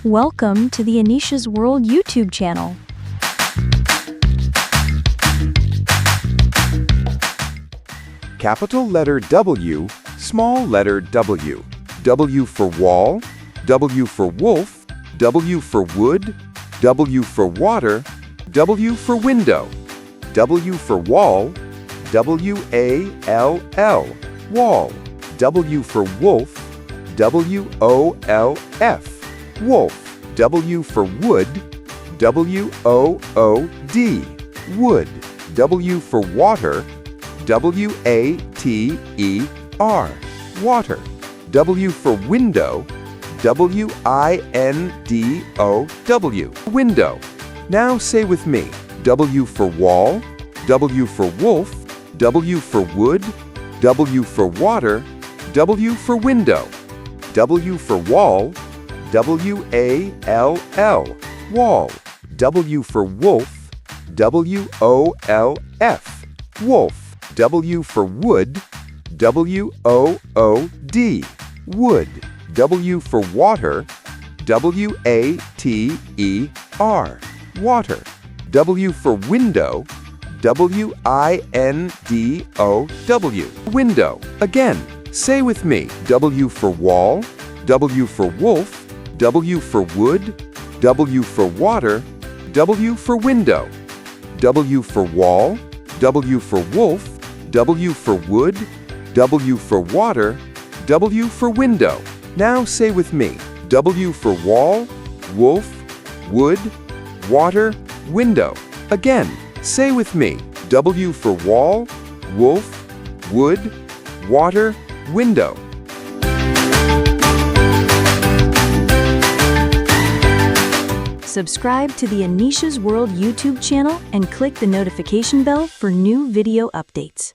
Welcome to the Anisha's World YouTube channel. Capital letter W, small letter W. W for wall, W for wolf, W for wood, W for water, W for window. W for wall, W-A-L-L, wall. W for wolf, W-O-L-F, wolf. W for wood, W-O-O-D, wood. W for water, W-A-T-E-R, water. W for window, W-I-N-D-O-W, window. Now say with me, W for wall, W for wolf, W for wood, W for water, W for window. W for wall, W-A-L-L, wall. W for wolf, W-O-L-F, wolf. W for wood, W-O-O-D, wood. W for water, W-A-T-E-R, water. W for window, W-I-N-D-O-W, window. Again, say with me, W for wall, W for wolf, W for wood, W for water, W for window. W for wall, W for wolf, W for wood, W for water, W for window. Now say with me, W for wall, wolf, wood, water, window. Again, say with me, W for wall, wolf, wood, water, window. Subscribe to the Anisha's World YouTube channel and click the notification bell for new video updates.